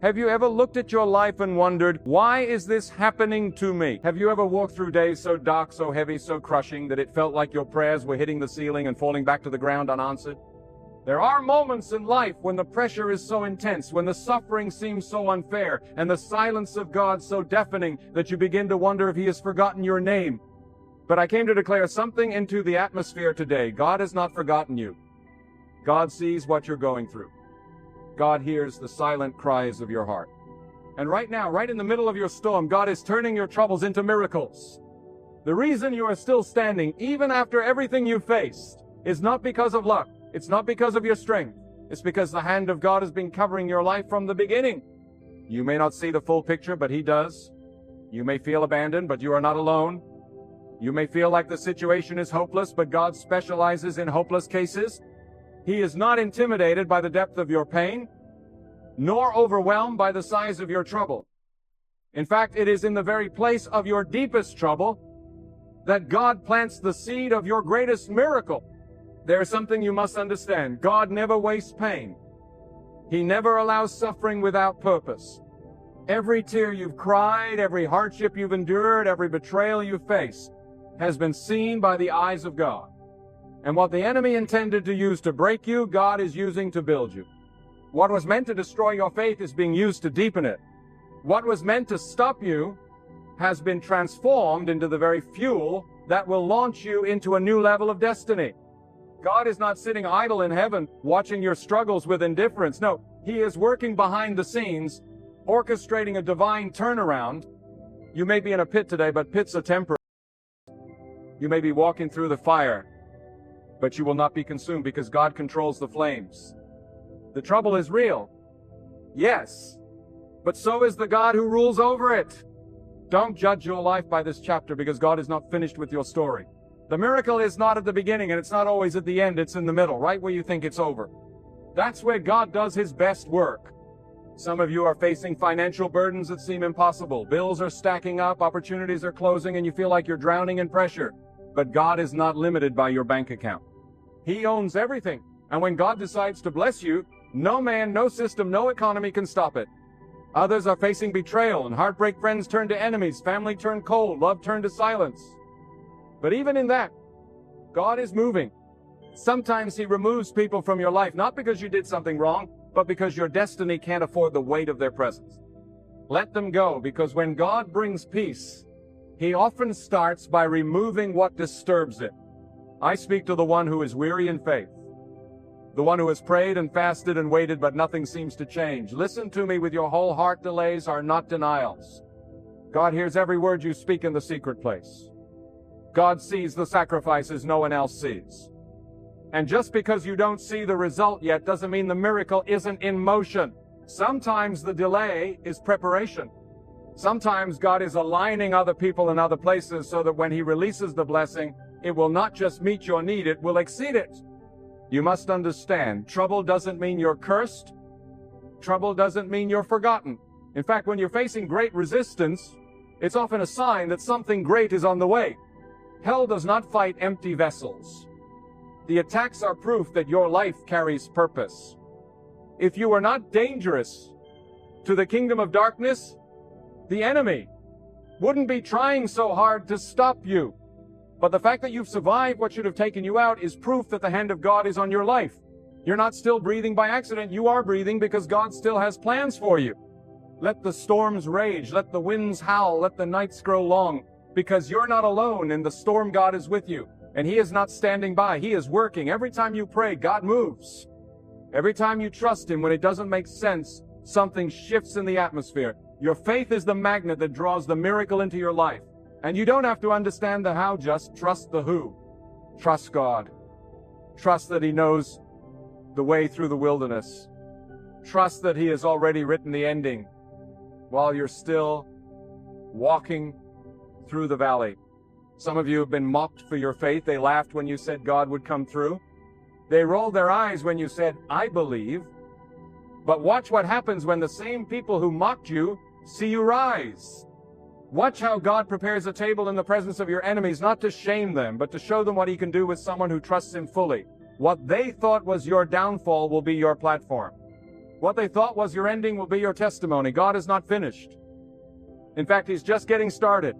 Have you ever looked at your life and wondered, why is this happening to me? Have you ever walked through days so dark, so heavy, so crushing that it felt like your prayers were hitting the ceiling and falling back to the ground unanswered? There are moments in life when the pressure is so intense, when the suffering seems so unfair, and the silence of God so deafening that you begin to wonder if He has forgotten your name. But I came to declare something into the atmosphere today. God has not forgotten you. God sees what you're going through. God hears the silent cries of your heart. And right now, right in the middle of your storm, God is turning your troubles into miracles. The reason you are still standing, even after everything you faced, is not because of luck. It's not because of your strength. It's because the hand of God has been covering your life from the beginning. You may not see the full picture, but He does. You may feel abandoned, but you are not alone. You may feel like the situation is hopeless, but God specializes in hopeless cases. He is not intimidated by the depth of your pain, nor overwhelmed by the size of your trouble. In fact, it is in the very place of your deepest trouble that God plants the seed of your greatest miracle. There is something you must understand. God never wastes pain. He never allows suffering without purpose. Every tear you've cried, every hardship you've endured, every betrayal you've faced has been seen by the eyes of God. And what the enemy intended to use to break you, God is using to build you. What was meant to destroy your faith is being used to deepen it. What was meant to stop you has been transformed into the very fuel that will launch you into a new level of destiny. God is not sitting idle in heaven, watching your struggles with indifference. No, He is working behind the scenes, orchestrating a divine turnaround. You may be in a pit today, but pits are temporary. You may be walking through the fire, but you will not be consumed because God controls the flames. The trouble is real. Yes, but so is the God who rules over it. Don't judge your life by this chapter because God is not finished with your story. The miracle is not at the beginning and it's not always at the end. It's in the middle, right where you think it's over. That's where God does His best work. Some of you are facing financial burdens that seem impossible. Bills are stacking up, opportunities are closing, and you feel like you're drowning in pressure. But God is not limited by your bank account. He owns everything. And when God decides to bless you, no man, no system, no economy can stop it. Others are facing betrayal and heartbreak. Friends turn to enemies, family turn cold, love turn to silence. But even in that, God is moving. Sometimes He removes people from your life, not because you did something wrong, but because your destiny can't afford the weight of their presence. Let them go, because when God brings peace, He often starts by removing what disturbs it. I speak to the one who is weary in faith, the one who has prayed and fasted and waited, but nothing seems to change. Listen to me with your whole heart. Delays are not denials. God hears every word you speak in the secret place. God sees the sacrifices no one else sees. And just because you don't see the result yet doesn't mean the miracle isn't in motion. Sometimes the delay is preparation. Sometimes God is aligning other people in other places so that when He releases the blessing, it will not just meet your need, it will exceed it. You must understand, trouble doesn't mean you're cursed. Trouble doesn't mean you're forgotten. In fact, when you're facing great resistance, it's often a sign that something great is on the way. Hell does not fight empty vessels. The attacks are proof that your life carries purpose. If you are not dangerous to the kingdom of darkness, the enemy wouldn't be trying so hard to stop you. But the fact that you've survived what should have taken you out is proof that the hand of God is on your life. You're not still breathing by accident. You are breathing because God still has plans for you. Let the storms rage. Let the winds howl. Let the nights grow long. Because you're not alone in the storm. God is with you. And He is not standing by. He is working. Every time you pray, God moves. Every time you trust Him when it doesn't make sense, something shifts in the atmosphere. Your faith is the magnet that draws the miracle into your life. And you don't have to understand the how, just trust the who. Trust God. Trust that He knows the way through the wilderness. Trust that He has already written the ending while you're still walking through the valley. Some of you have been mocked for your faith. They laughed when you said God would come through. They rolled their eyes when you said, I believe. But watch what happens when the same people who mocked you see you rise. Watch how God prepares a table in the presence of your enemies, not to shame them, but to show them what He can do with someone who trusts Him fully. What they thought was your downfall will be your platform. What they thought was your ending will be your testimony. God is not finished. In fact, He's just getting started.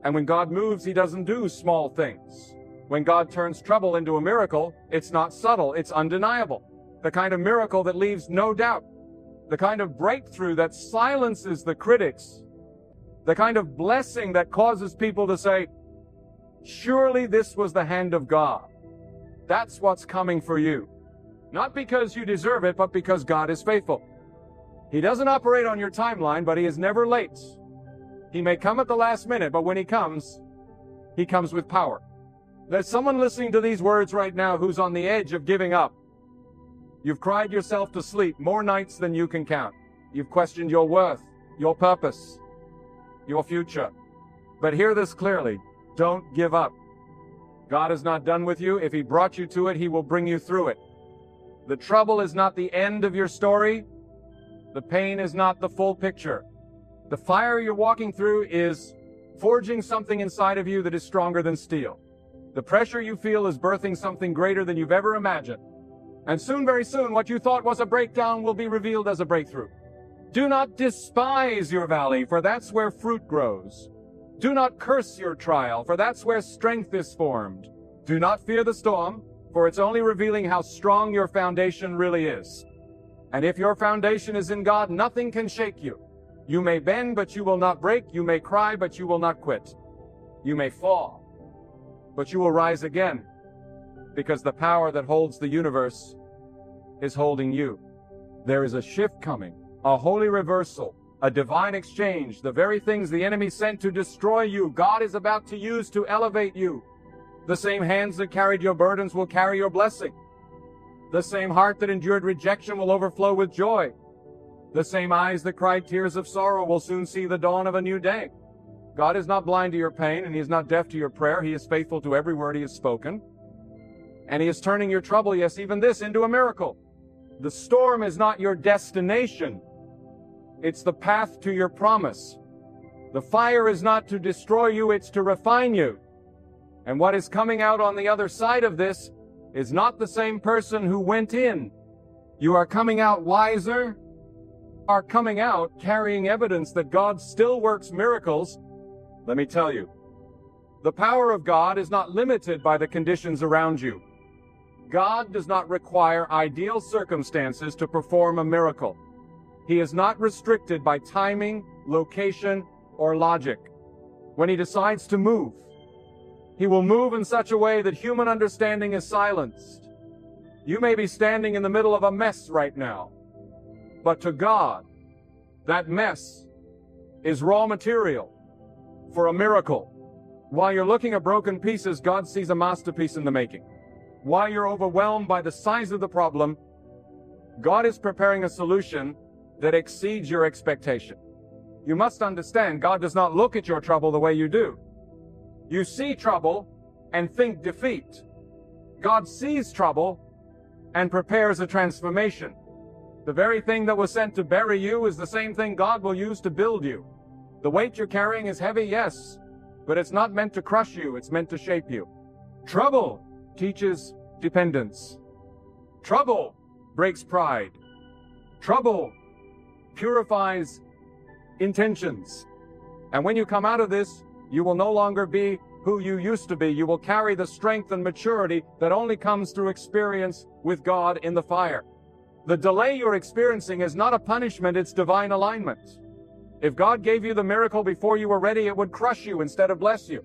And when God moves, He doesn't do small things. When God turns trouble into a miracle, it's not subtle, it's undeniable. The kind of miracle that leaves no doubt. The kind of breakthrough that silences the critics. The kind of blessing that causes people to say, surely this was the hand of God. That's what's coming for you. Not because you deserve it, but because God is faithful. He doesn't operate on your timeline, but He is never late. He may come at the last minute, but when He comes with power. There's someone listening to these words right now who's on the edge of giving up. You've cried yourself to sleep more nights than you can count. You've questioned your worth, your purpose, your future. But hear this clearly. Don't give up. God is not done with you. If He brought you to it, He will bring you through it. The trouble is not the end of your story. The pain is not the full picture. The fire you're walking through is forging something inside of you that is stronger than steel. The pressure you feel is birthing something greater than you've ever imagined. And soon, very soon, what you thought was a breakdown will be revealed as a breakthrough. Do not despise your valley, for that's where fruit grows. Do not curse your trial, for that's where strength is formed. Do not fear the storm, for it's only revealing how strong your foundation really is. And if your foundation is in God, nothing can shake you. You may bend, but you will not break. You may cry, but you will not quit. You may fall, but you will rise again, because the power that holds the universe is holding you. There is a shift coming, a holy reversal, a divine exchange. The very things the enemy sent to destroy you, God is about to use to elevate you. The same hands that carried your burdens will carry your blessing. The same heart that endured rejection will overflow with joy. The same eyes that cried tears of sorrow will soon see the dawn of a new day. God is not blind to your pain, and He is not deaf to your prayer. He is faithful to every word He has spoken. And He is turning your trouble, yes, even this, into a miracle. The storm is not your destination. It's the path to your promise. The fire is not to destroy you, it's to refine you. And what is coming out on the other side of this is not the same person who went in. You are coming out wiser, are coming out carrying evidence that God still works miracles. Let me tell you, the power of God is not limited by the conditions around you. God does not require ideal circumstances to perform a miracle. He is not restricted by timing, location, or logic. When He decides to move, He will move in such a way that human understanding is silenced. You may be standing in the middle of a mess right now, but to God, that mess is raw material for a miracle. While you're looking at broken pieces, God sees a masterpiece in the making. While you're overwhelmed by the size of the problem, God is preparing a solution that exceeds your expectation. You must understand, God does not look at your trouble the way you do. You see trouble and think defeat. God sees trouble and prepares a transformation. The very thing that was sent to bury you is the same thing God will use to build you. The weight you're carrying is heavy, yes, but it's not meant to crush you, it's meant to shape you. Trouble teaches dependence. Trouble breaks pride. Trouble purifies intentions. And when you come out of this, you will no longer be who you used to be. You will carry the strength and maturity that only comes through experience with God in the fire. The delay you're experiencing is not a punishment, it's divine alignment. If God gave you the miracle before you were ready, it would crush you instead of bless you.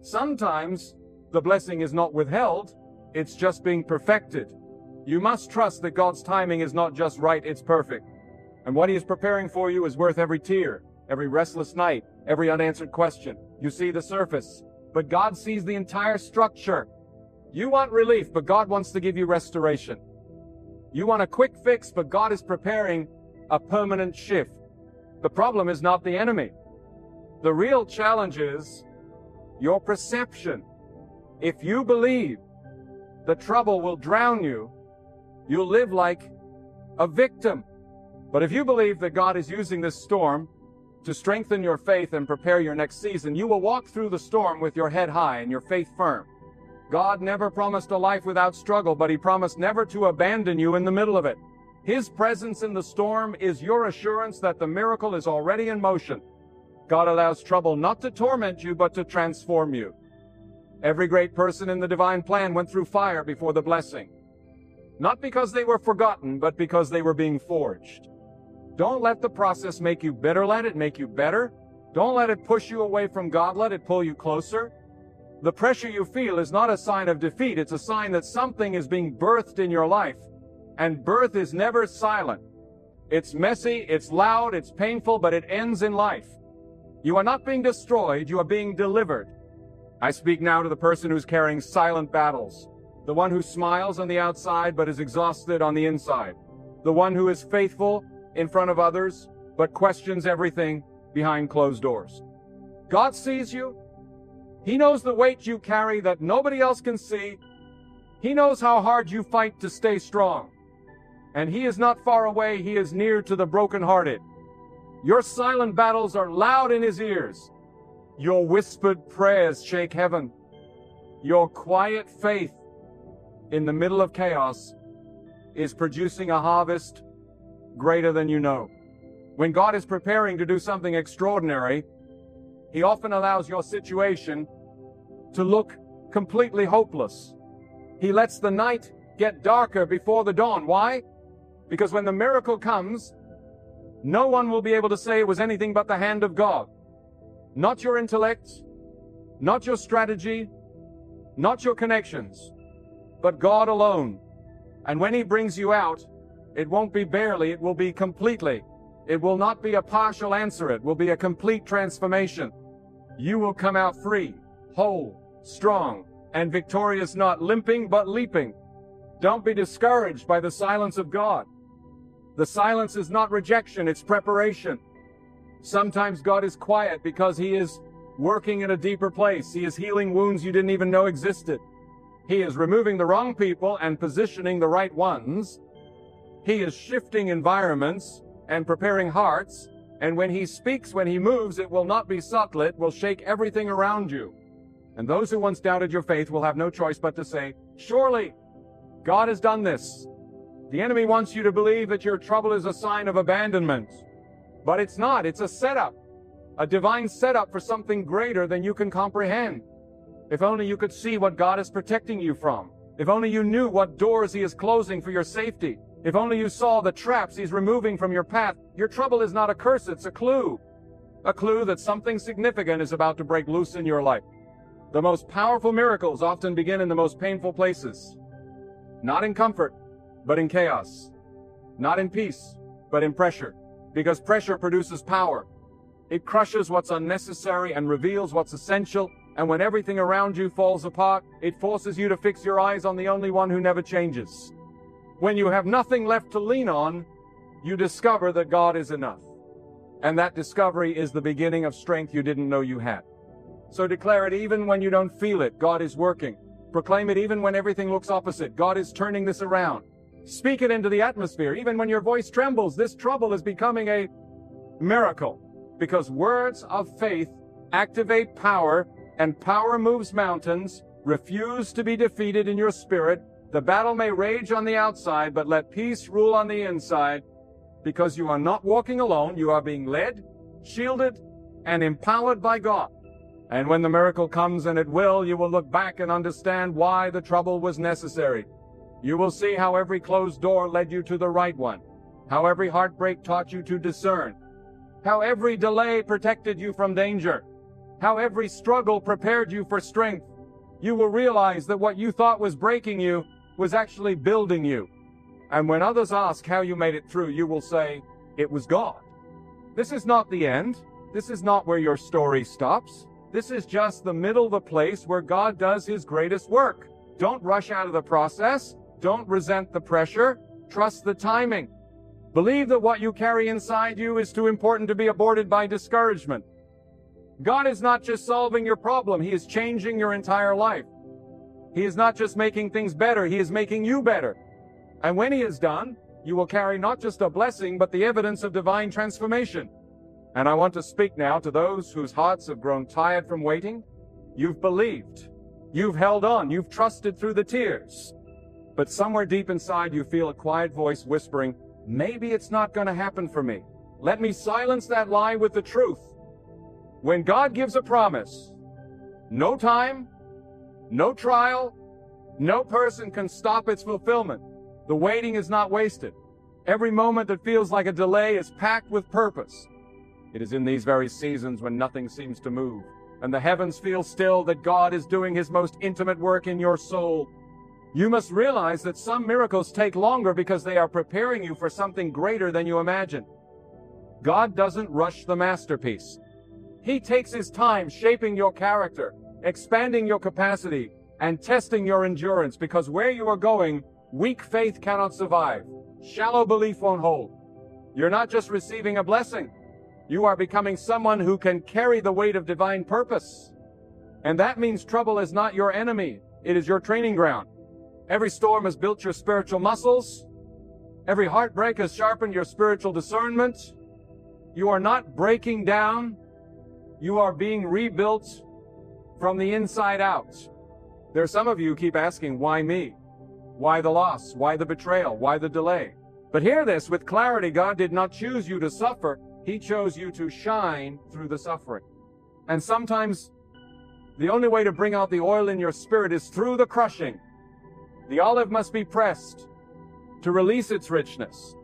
Sometimes the blessing is not withheld, it's just being perfected. You must trust that God's timing is not just right, it's perfect. And what He is preparing for you is worth every tear, every restless night, every unanswered question. You see the surface, but God sees the entire structure. You want relief, but God wants to give you restoration. You want a quick fix, but God is preparing a permanent shift. The problem is not the enemy. The real challenge is your perception. If you believe the trouble will drown you, you'll live like a victim. But if you believe that God is using this storm to strengthen your faith and prepare your next season, you will walk through the storm with your head high and your faith firm. God never promised a life without struggle, but He promised never to abandon you in the middle of it. His presence in the storm is your assurance that the miracle is already in motion. God allows trouble not to torment you, but to transform you. Every great person in the divine plan went through fire before the blessing. Not because they were forgotten, but because they were being forged. Don't let the process make you bitter. Let it make you better. Don't let it push you away from God. Let it pull you closer. The pressure you feel is not a sign of defeat. It's a sign that something is being birthed in your life. And birth is never silent. It's messy, it's loud, it's painful, but it ends in life. You are not being destroyed, you are being delivered. I speak now to the person who's carrying silent battles. The one who smiles on the outside but is exhausted on the inside. The one who is faithful in front of others but questions everything behind closed doors. God sees you. He knows the weight you carry that nobody else can see. He knows how hard you fight to stay strong. And He is not far away, He is near to the brokenhearted. Your silent battles are loud in His ears. Your whispered prayers shake heaven. Your quiet faith in the middle of chaos is producing a harvest greater than you know. When God is preparing to do something extraordinary, He often allows your situation to look completely hopeless. He lets the night get darker before the dawn. Why? Because when the miracle comes, no one will be able to say it was anything but the hand of God. Not your intellect, not your strategy, not your connections, but God alone. And when He brings you out, it won't be barely, it will be completely. It will not be a partial answer, it will be a complete transformation. You will come out free, whole, strong, and victorious, not limping but leaping. Don't be discouraged by the silence of God. The silence is not rejection, it's preparation. Sometimes God is quiet because He is working in a deeper place. He is healing wounds you didn't even know existed. He is removing the wrong people and positioning the right ones. He is shifting environments and preparing hearts. And when He speaks, when He moves, it will not be subtle, it will shake everything around you. And those who once doubted your faith will have no choice but to say, surely God has done this. The enemy wants you to believe that your trouble is a sign of abandonment. But it's not, it's a setup. A divine setup for something greater than you can comprehend. If only you could see what God is protecting you from. If only you knew what doors He is closing for your safety. If only you saw the traps He's removing from your path. Your trouble is not a curse, it's a clue. A clue that something significant is about to break loose in your life. The most powerful miracles often begin in the most painful places. Not in comfort, but in chaos. Not in peace, but in pressure. Because pressure produces power. It crushes what's unnecessary and reveals what's essential. And when everything around you falls apart, it forces you to fix your eyes on the only one who never changes. When you have nothing left to lean on, you discover that God is enough. And that discovery is the beginning of strength you didn't know you had. So declare it even when you don't feel it. God is working. Proclaim it even when everything looks opposite. God is turning this around. Speak it into the atmosphere. Even when your voice trembles, this trouble is becoming a miracle. Because words of faith activate power, and power moves mountains. Refuse to be defeated in your spirit. The battle may rage on the outside, but let peace rule on the inside. Because you are not walking alone, you are being led, shielded, and empowered by God. And when the miracle comes, and it will, you will look back and understand why the trouble was necessary. You will see how every closed door led you to the right one. How every heartbreak taught you to discern. How every delay protected you from danger. How every struggle prepared you for strength. You will realize that what you thought was breaking you was actually building you. And when others ask how you made it through, you will say, it was God. This is not the end. This is not where your story stops. This is just the middle, the place where God does His greatest work. Don't rush out of the process. Don't resent the pressure. Trust the timing. Believe that what you carry inside you is too important to be aborted by discouragement. God is not just solving your problem, He is changing your entire life. He is not just making things better, He is making you better. And when He is done, you will carry not just a blessing, but the evidence of divine transformation. And I want to speak now to those whose hearts have grown tired from waiting. You've believed. You've held on. You've trusted through the tears. But somewhere deep inside you feel a quiet voice whispering, maybe it's not going to happen for me. Let me silence that lie with the truth. When God gives a promise, no time, no trial, no person can stop its fulfillment. The waiting is not wasted. Every moment that feels like a delay is packed with purpose. It is in these very seasons when nothing seems to move, and the heavens feel still, that God is doing His most intimate work in your soul. You must realize that some miracles take longer because they are preparing you for something greater than you imagine. God doesn't rush the masterpiece. He takes His time shaping your character, expanding your capacity, and testing your endurance, because where you are going, weak faith cannot survive. Shallow belief won't hold. You're not just receiving a blessing. You are becoming someone who can carry the weight of divine purpose. And that means trouble is not your enemy. It is your training ground. Every storm has built your spiritual muscles. Every heartbreak has sharpened your spiritual discernment. You are not breaking down. You are being rebuilt from the inside out. There are some of you who keep asking, why me? Why the loss? Why the betrayal? Why the delay? But hear this with clarity. God did not choose you to suffer. He chose you to shine through the suffering. And sometimes the only way to bring out the oil in your spirit is through the crushing. The olive must be pressed to release its richness.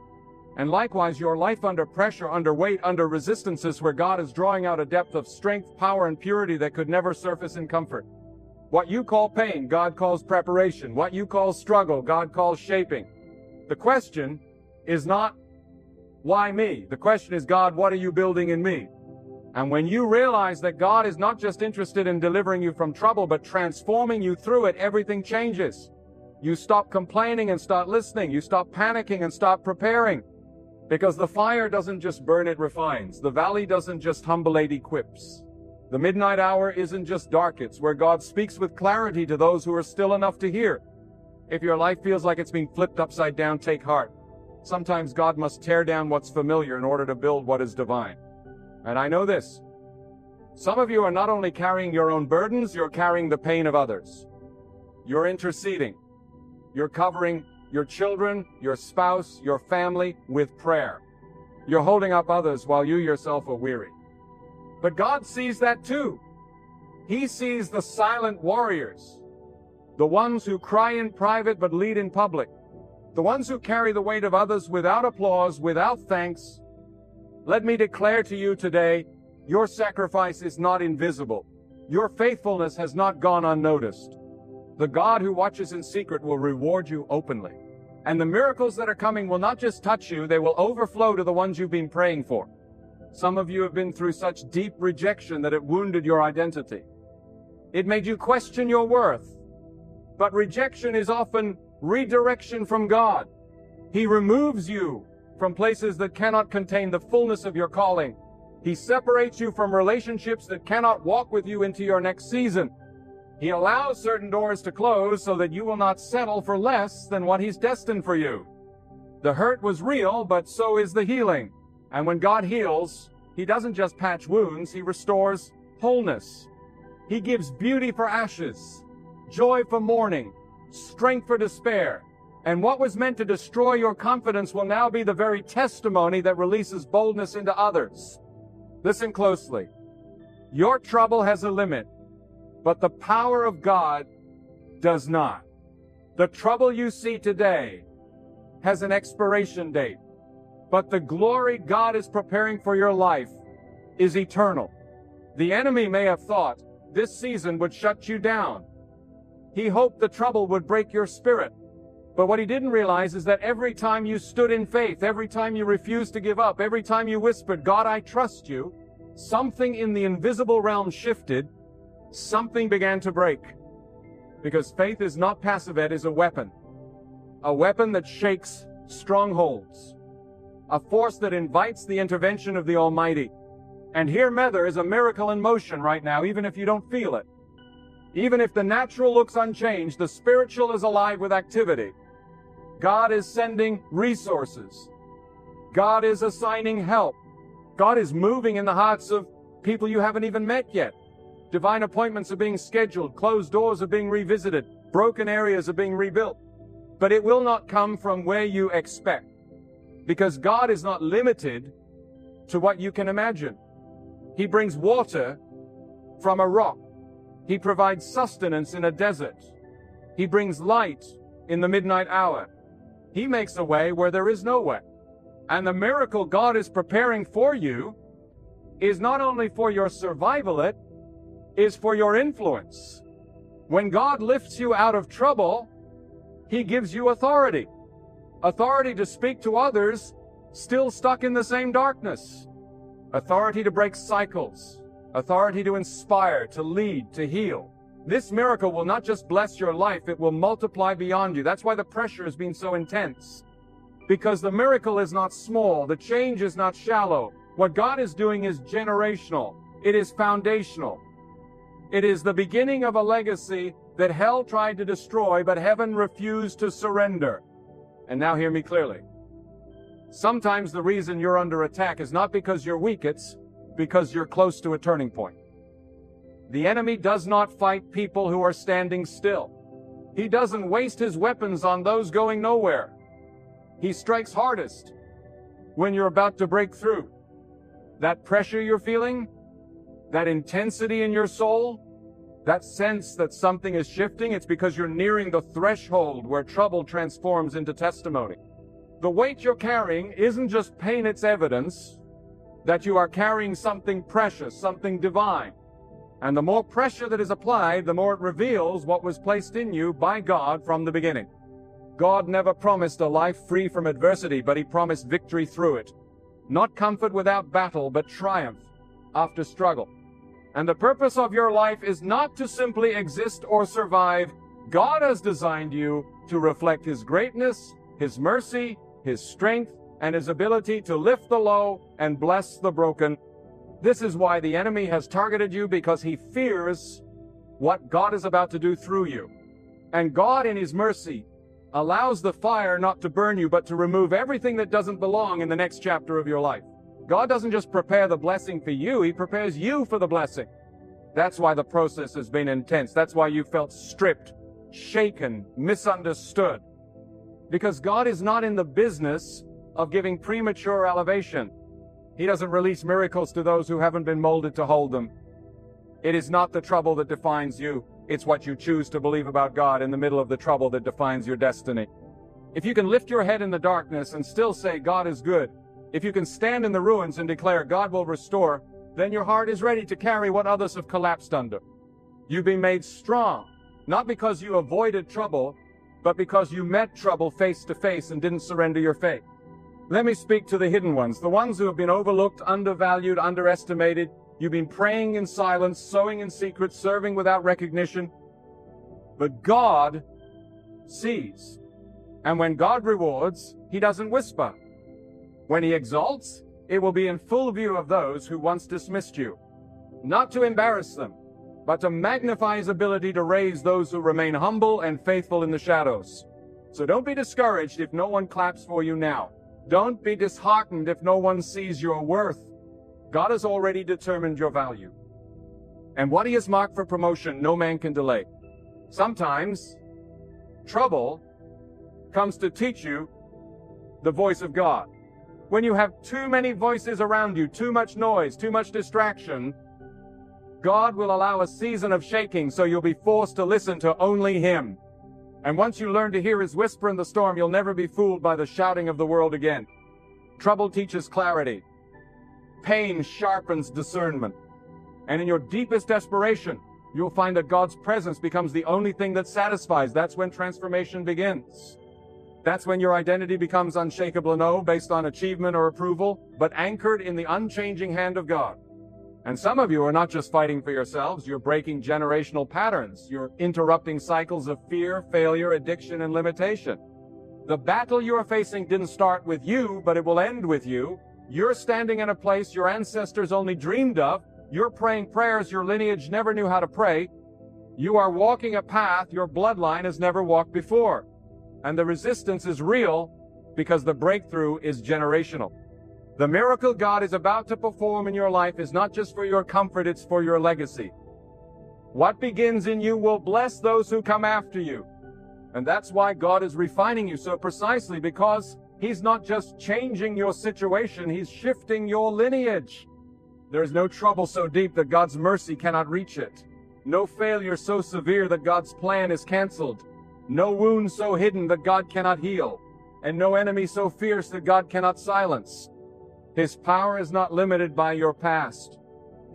And likewise, your life under pressure, under weight, under resistance is where God is drawing out a depth of strength, power, and purity that could never surface in comfort. What you call pain, God calls preparation. What you call struggle, God calls shaping. The question is not, why me? The question is, God, what are you building in me? And when you realize that God is not just interested in delivering you from trouble, but transforming you through it, everything changes. You stop complaining and start listening. You stop panicking and start preparing. Because the fire doesn't just burn, it refines. The valley doesn't just humble, it equips. The midnight hour isn't just dark, it's where God speaks with clarity to those who are still enough to hear. If your life feels like it's being flipped upside down, take heart. Sometimes God must tear down what's familiar in order to build what is divine. And I know this. Some of you are not only carrying your own burdens, you're carrying the pain of others. You're interceding. You're covering your children, your spouse, your family with prayer. You're holding up others while you yourself are weary. But God sees that too. He sees the silent warriors, the ones who cry in private but lead in public, the ones who carry the weight of others without applause, without thanks. Let me declare to you today, your sacrifice is not invisible. Your faithfulness has not gone unnoticed. The God who watches in secret will reward you openly. And the miracles that are coming will not just touch you, they will overflow to the ones you've been praying for. Some of you have been through such deep rejection that it wounded your identity. It made you question your worth. But rejection is often redirection from God. He removes you from places that cannot contain the fullness of your calling. He separates you from relationships that cannot walk with you into your next season. He allows certain doors to close so that you will not settle for less than what He's destined for you. The hurt was real, but so is the healing. And when God heals, He doesn't just patch wounds, He restores wholeness. He gives beauty for ashes, joy for mourning, strength for despair. And what was meant to destroy your confidence will now be the very testimony that releases boldness into others. Listen closely. Your trouble has a limit, but the power of God does not. The trouble you see today has an expiration date, but the glory God is preparing for your life is eternal. The enemy may have thought this season would shut you down. He hoped the trouble would break your spirit. But what he didn't realize is that every time you stood in faith, every time you refused to give up, every time you whispered, God, I trust you, something in the invisible realm shifted, something began to break. Because faith is not passive, it is a weapon that shakes strongholds, a force that invites the intervention of the Almighty. And here, there is a miracle in motion right now, even if you don't feel it. Even if the natural looks unchanged, the spiritual is alive with activity. God is sending resources. God is assigning help. God is moving in the hearts of people you haven't even met yet. Divine appointments are being scheduled. Closed doors are being revisited. Broken areas are being rebuilt. But it will not come from where you expect. Because God is not limited to what you can imagine. He brings water from a rock. He provides sustenance in a desert. He brings light in the midnight hour. He makes a way where there is no way. And the miracle God is preparing for you is not only for your survival, it is for your influence. When God lifts you out of trouble, He gives you authority. Authority to speak to others still stuck in the same darkness. Authority to break cycles. Authority to inspire, to lead, to heal. This miracle will not just bless your life, it will multiply beyond you. That's why the pressure has been so intense. Because the miracle is not small, the change is not shallow. What God is doing is generational. It is foundational. It is the beginning of a legacy that hell tried to destroy, but heaven refused to surrender. And now hear me clearly. Sometimes the reason you're under attack is not because you're weak, it's because you're close to a turning point. The enemy does not fight people who are standing still. He doesn't waste his weapons on those going nowhere. He strikes hardest when you're about to break through. That pressure you're feeling, that intensity in your soul, that sense that something is shifting, it's because you're nearing the threshold where trouble transforms into testimony. The weight you're carrying isn't just pain, it's evidence that you are carrying something precious, something divine. And the more pressure that is applied, the more it reveals what was placed in you by God from the beginning. God never promised a life free from adversity, but He promised victory through it. Not comfort without battle, but triumph after struggle. And the purpose of your life is not to simply exist or survive. God has designed you to reflect His greatness, His mercy, His strength, and His ability to lift the low and bless the broken. This is why the enemy has targeted you, because he fears what God is about to do through you. And God, in His mercy, allows the fire not to burn you, but to remove everything that doesn't belong in the next chapter of your life. God doesn't just prepare the blessing for you, He prepares you for the blessing. That's why the process has been intense. That's why you felt stripped, shaken, misunderstood. Because God is not in the business of giving premature elevation. He doesn't release miracles to those who haven't been molded to hold them. It is not the trouble that defines you. It's what you choose to believe about God in the middle of the trouble that defines your destiny. If you can lift your head in the darkness and still say God is good, if you can stand in the ruins and declare God will restore, then your heart is ready to carry what others have collapsed under. You've been made strong, not because you avoided trouble, but because you met trouble face to face and didn't surrender your faith. Let me speak to the hidden ones, the ones who have been overlooked, undervalued, underestimated. You've been praying in silence, sowing in secret, serving without recognition. But God sees. And when God rewards, He doesn't whisper. When He exalts, it will be in full view of those who once dismissed you. Not to embarrass them, but to magnify His ability to raise those who remain humble and faithful in the shadows. So don't be discouraged if no one claps for you now. Don't be disheartened if no one sees your worth. God has already determined your value. And what He has marked for promotion, no man can delay. Sometimes, trouble comes to teach you the voice of God. When you have too many voices around you, too much noise, too much distraction, God will allow a season of shaking so you'll be forced to listen to only Him. And once you learn to hear His whisper in the storm, you'll never be fooled by the shouting of the world again. Trouble teaches clarity. Pain sharpens discernment. And in your deepest desperation, you'll find that God's presence becomes the only thing that satisfies. That's when transformation begins. That's when your identity becomes unshakable, no, based on achievement or approval, but anchored in the unchanging hand of God. And some of you are not just fighting for yourselves, you're breaking generational patterns. You're interrupting cycles of fear, failure, addiction, and limitation. The battle you're facing didn't start with you, but it will end with you. You're standing in a place your ancestors only dreamed of. You're praying prayers your lineage never knew how to pray. You are walking a path your bloodline has never walked before. And the resistance is real because the breakthrough is generational. The miracle God is about to perform in your life is not just for your comfort, it's for your legacy. What begins in you will bless those who come after you. And that's why God is refining you so precisely, because He's not just changing your situation, He's shifting your lineage. There is no trouble so deep that God's mercy cannot reach it. No failure so severe that God's plan is canceled. No wound so hidden that God cannot heal. And no enemy so fierce that God cannot silence. His power is not limited by your past.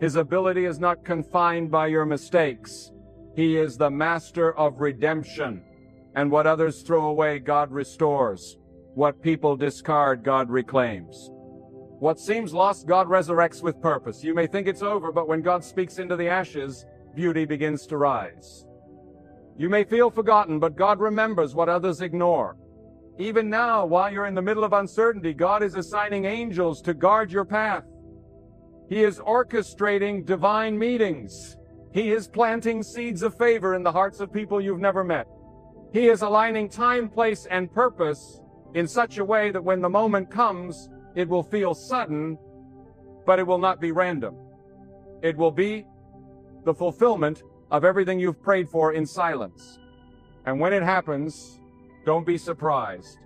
His ability is not confined by your mistakes. He is the master of redemption. And what others throw away, God restores. What people discard, God reclaims. What seems lost, God resurrects with purpose. You may think it's over, but when God speaks into the ashes, beauty begins to rise. You may feel forgotten, but God remembers what others ignore. Even now, while you're in the middle of uncertainty, God is assigning angels to guard your path. He is orchestrating divine meetings. He is planting seeds of favor in the hearts of people you've never met. He is aligning time, place, and purpose in such a way that when the moment comes, it will feel sudden, but it will not be random. It will be the fulfillment of everything you've prayed for in silence. And when it happens, don't be surprised.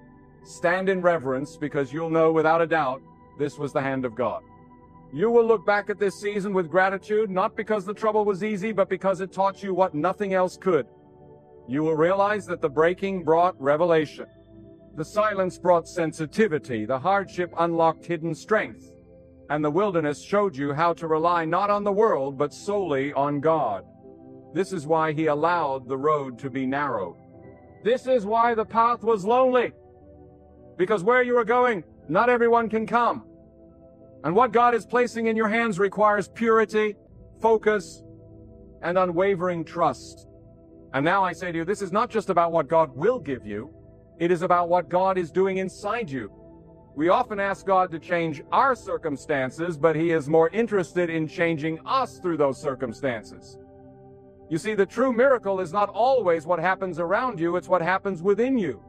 Stand in reverence, because you'll know without a doubt this was the hand of God. You will look back at this season with gratitude, not because the trouble was easy, but because it taught you what nothing else could. You will realize that the breaking brought revelation. The silence brought sensitivity. The hardship unlocked hidden strength. And the wilderness showed you how to rely not on the world, but solely on God. This is why He allowed the road to be narrow. This is why the path was lonely. Because where you are going, not everyone can come. And what God is placing in your hands requires purity, focus, and unwavering trust. And now I say to you, this is not just about what God will give you. It is about what God is doing inside you. We often ask God to change our circumstances, but He is more interested in changing us through those circumstances. You see, the true miracle is not always what happens around you, it's what happens within you.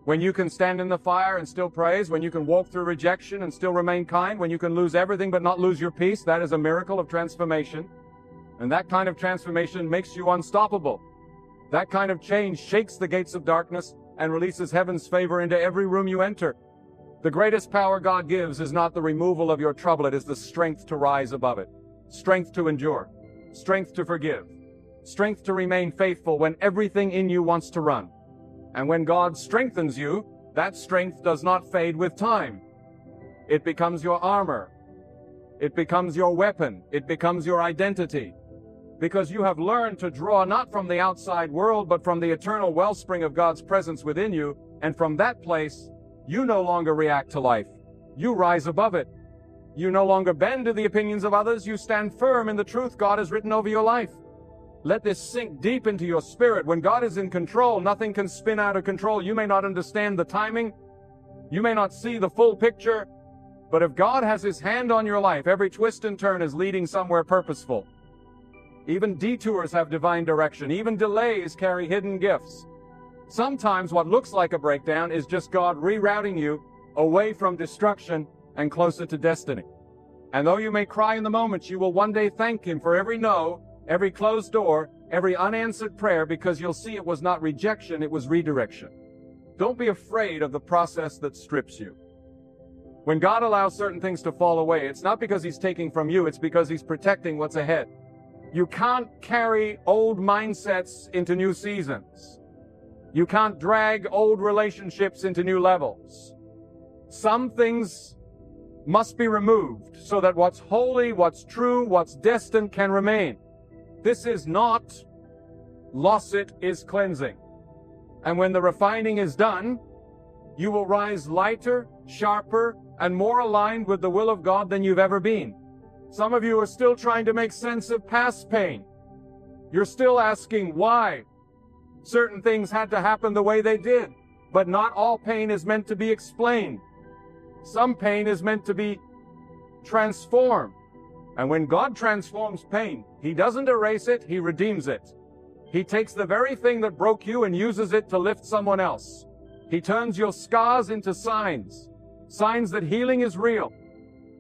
When you can stand in the fire and still praise, when you can walk through rejection and still remain kind, when you can lose everything but not lose your peace, that is a miracle of transformation. And that kind of transformation makes you unstoppable. That kind of change shakes the gates of darkness and releases heaven's favor into every room you enter. The greatest power God gives is not the removal of your trouble, it is the strength to rise above it. Strength to endure. Strength to forgive. Strength to remain faithful when everything in you wants to run. And when God strengthens you, that strength does not fade with time. It becomes your armor. It becomes your weapon. It becomes your identity. Because you have learned to draw not from the outside world, but from the eternal wellspring of God's presence within you, and from that place, you no longer react to life. You rise above it. You no longer bend to the opinions of others. You stand firm in the truth God has written over your life. Let this sink deep into your spirit. When God is in control, nothing can spin out of control. You may not understand the timing. You may not see the full picture. But if God has His hand on your life, every twist and turn is leading somewhere purposeful. Even detours have divine direction. Even delays carry hidden gifts. Sometimes what looks like a breakdown is just God rerouting you away from destruction and closer to destiny. And though you may cry in the moment, you will one day thank Him for every no, every closed door, every unanswered prayer, because you'll see it was not rejection, it was redirection. Don't be afraid of the process that strips you. When God allows certain things to fall away, it's not because He's taking from you, it's because He's protecting what's ahead. You can't carry old mindsets into new seasons. You can't drag old relationships into new levels. Some things must be removed so that what's holy, what's true, what's destined can remain. This is not loss, it is cleansing. And when the refining is done, you will rise lighter, sharper, and more aligned with the will of God than you've ever been. Some of you are still trying to make sense of past pain. You're still asking why certain things had to happen the way they did. But not all pain is meant to be explained. Some pain is meant to be transformed. And when God transforms pain, He doesn't erase it, He redeems it. He takes the very thing that broke you and uses it to lift someone else. He turns your scars into signs. Signs that healing is real.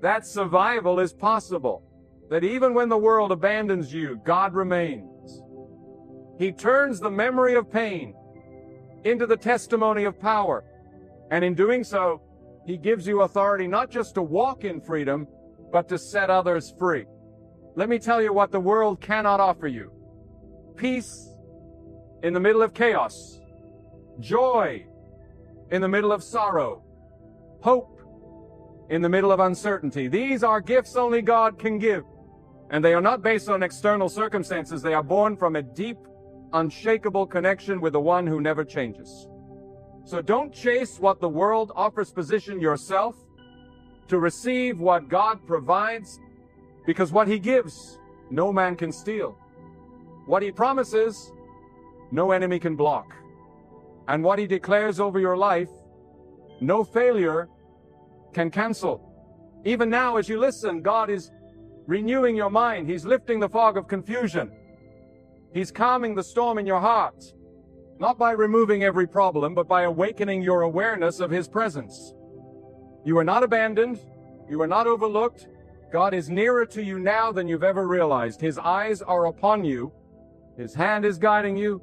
That survival is possible. That even when the world abandons you, God remains. He turns the memory of pain into the testimony of power. And in doing so, He gives you authority not just to walk in freedom, but to set others free. Let me tell you what the world cannot offer you. Peace in the middle of chaos. Joy in the middle of sorrow. Hope in the middle of uncertainty. These are gifts only God can give. And they are not based on external circumstances. They are born from a deep, unshakable connection with the one who never changes. So don't chase what the world offers. Position yourself to receive what God provides, because what He gives, no man can steal. What He promises, no enemy can block. And what He declares over your life, no failure can cancel. Even now, as you listen, God is renewing your mind. He's lifting the fog of confusion. He's calming the storm in your heart. Not by removing every problem, but by awakening your awareness of His presence. You are not abandoned. You are not overlooked. God is nearer to you now than you've ever realized. His eyes are upon you. His hand is guiding you.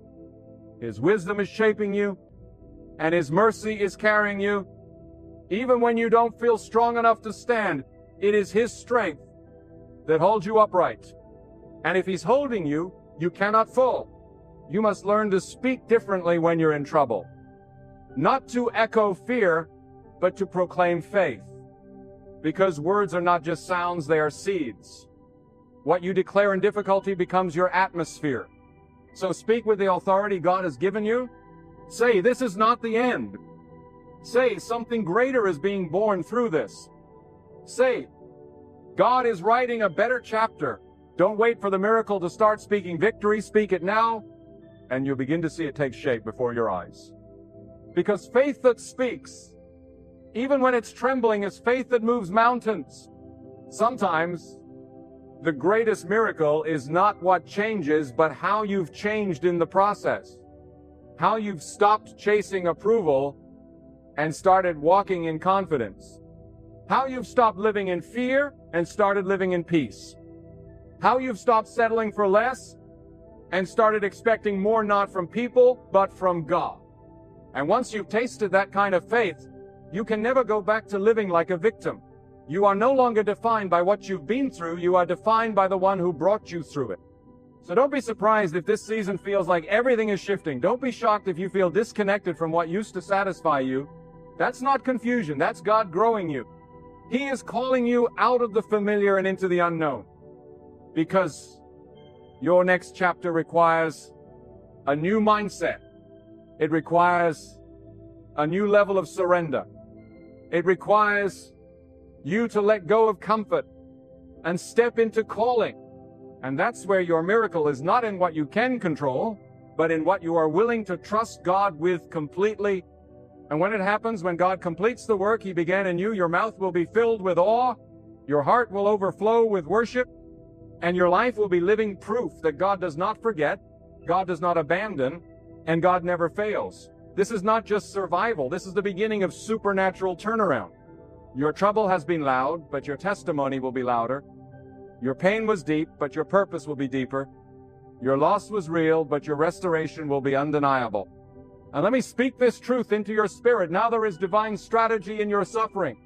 His wisdom is shaping you. And His mercy is carrying you. Even when you don't feel strong enough to stand, it is His strength that holds you upright. And if He's holding you, you cannot fall. You must learn to speak differently when you're in trouble. Not to echo fear, but to proclaim faith. Because words are not just sounds, they are seeds. What you declare in difficulty becomes your atmosphere. So speak with the authority God has given you. Say, this is not the end. Say, something greater is being born through this. Say, God is writing a better chapter. Don't wait for the miracle to start speaking victory. Speak it now, and you'll begin to see it take shape before your eyes. Because faith that speaks, even when it's trembling, is faith that moves mountains. Sometimes the greatest miracle is not what changes, but how you've changed in the process. How you've stopped chasing approval and started walking in confidence. How you've stopped living in fear and started living in peace. How you've stopped settling for less and started expecting more, not from people, but from God. And once you've tasted that kind of faith, you can never go back to living like a victim. You are no longer defined by what you've been through. You are defined by the one who brought you through it. So don't be surprised if this season feels like everything is shifting. Don't be shocked if you feel disconnected from what used to satisfy you. That's not confusion. That's God growing you. He is calling you out of the familiar and into the unknown. Because your next chapter requires a new mindset. It requires a new level of surrender. It requires you to let go of comfort and step into calling. And that's where your miracle is, not in what you can control, but in what you are willing to trust God with completely. And when it happens, when God completes the work He began in you, your mouth will be filled with awe, your heart will overflow with worship, and your life will be living proof that God does not forget, God does not abandon, and God never fails. This is not just survival. This is the beginning of supernatural turnaround. Your trouble has been loud, but your testimony will be louder. Your pain was deep, but your purpose will be deeper. Your loss was real, but your restoration will be undeniable. And let me speak this truth into your spirit. Now there is divine strategy in your suffering.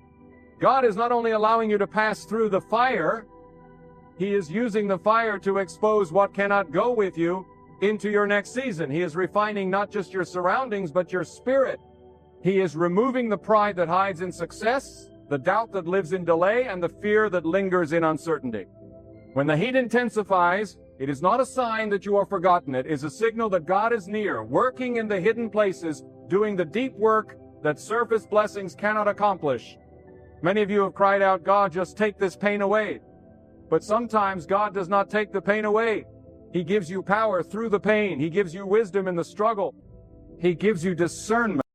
God is not only allowing you to pass through the fire, He is using the fire to expose what cannot go with you into your next season. He is refining not just your surroundings, but your spirit. He is removing the pride that hides in success, the doubt that lives in delay, and the fear that lingers in uncertainty. When the heat intensifies, it is not a sign that you are forgotten. It is a signal that God is near, working in the hidden places, doing the deep work that surface blessings cannot accomplish. Many of you have cried out, God, just take this pain away. But sometimes God does not take the pain away. He gives you power through the pain. He gives you wisdom in the struggle. He gives you discernment.